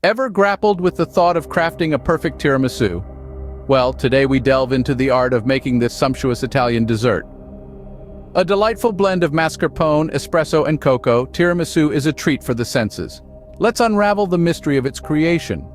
Ever grappled with the thought of crafting a perfect tiramisu? Well, today we delve into the art of making this sumptuous Italian dessert. A delightful blend of mascarpone, espresso, and cocoa, tiramisu is a treat for the senses. Let's unravel the mystery of its creation.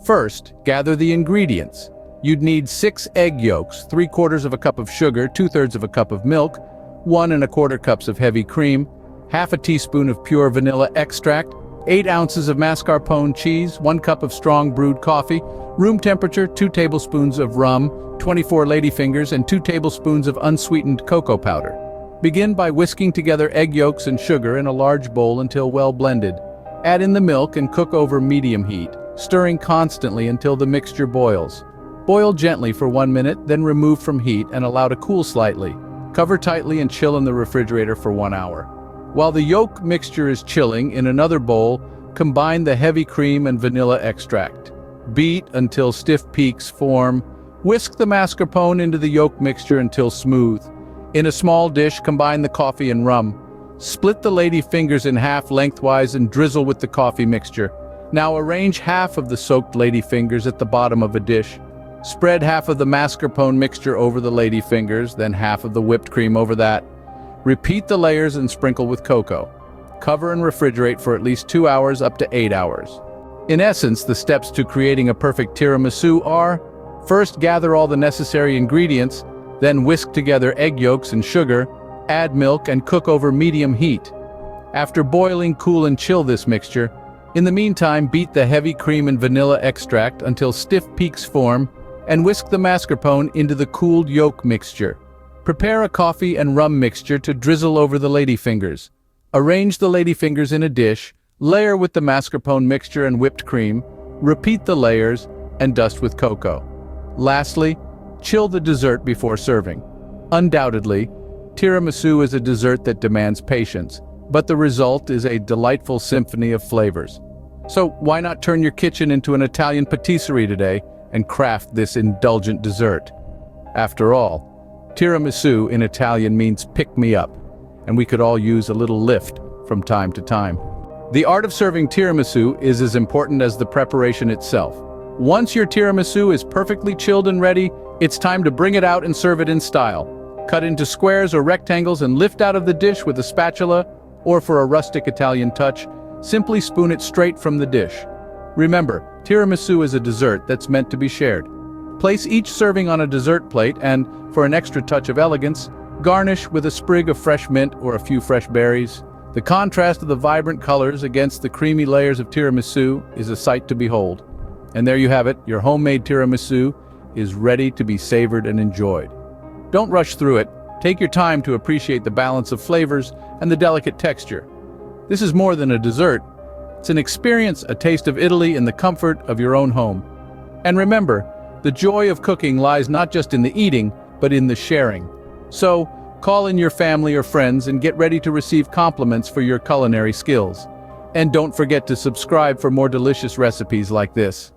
First, gather the ingredients. You'd need 6 egg yolks, 3/4 of a cup of sugar, 2/3 of a cup of milk, 1 1/4 cups of heavy cream, half a teaspoon of pure vanilla extract, 8 ounces of mascarpone cheese, 1 cup of strong brewed coffee, room temperature 2 tablespoons of rum, 24 ladyfingers, and 2 tablespoons of unsweetened cocoa powder. Begin by whisking together egg yolks and sugar in a large bowl until well blended. Add in the milk and cook over medium heat, stirring constantly until the mixture boils. Boil gently for 1 minute, then remove from heat and allow to cool slightly. Cover tightly and chill in the refrigerator for 1 hour. While the yolk mixture is chilling, in another bowl, combine the heavy cream and vanilla extract. Beat until stiff peaks form. Whisk the mascarpone into the yolk mixture until smooth. In a small dish, combine the coffee and rum. Split the lady fingers in half lengthwise and drizzle with the coffee mixture. Now arrange half of the soaked lady fingers at the bottom of a dish. Spread half of the mascarpone mixture over the lady fingers, then half of the whipped cream over that. Repeat the layers and sprinkle with cocoa. Cover and refrigerate for at least 2 hours up to 8 hours. In essence, the steps to creating a perfect tiramisu are: first, gather all the necessary ingredients, then whisk together egg yolks and sugar, add milk and cook over medium heat. After boiling, cool and chill this mixture. In the meantime, beat the heavy cream and vanilla extract until stiff peaks form, and whisk the mascarpone into the cooled yolk mixture. Prepare a coffee and rum mixture to drizzle over the ladyfingers. Arrange the ladyfingers in a dish, layer with the mascarpone mixture and whipped cream, repeat the layers, and dust with cocoa. Lastly, chill the dessert before serving. Undoubtedly, tiramisu is a dessert that demands patience, but the result is a delightful symphony of flavors. So why not turn your kitchen into an Italian patisserie today and craft this indulgent dessert? After all, tiramisu in Italian means pick me up, and we could all use a little lift from time to time. The art of serving tiramisu is as important as the preparation itself. Once your tiramisu is perfectly chilled and ready, it's time to bring it out and serve it in style. Cut into squares or rectangles and lift out of the dish with a spatula, or for a rustic Italian touch, simply spoon it straight from the dish. Remember, tiramisu is a dessert that's meant to be shared. Place each serving on a dessert plate and, for an extra touch of elegance, garnish with a sprig of fresh mint or a few fresh berries. The contrast of the vibrant colors against the creamy layers of tiramisu is a sight to behold. And there you have it, your homemade tiramisu is ready to be savored and enjoyed. Don't rush through it. Take your time to appreciate the balance of flavors and the delicate texture. This is more than a dessert. It's an experience, a taste of Italy in the comfort of your own home. And remember, the joy of cooking lies not just in the eating, but in the sharing. So, call in your family or friends and get ready to receive compliments for your culinary skills. And don't forget to subscribe for more delicious recipes like this.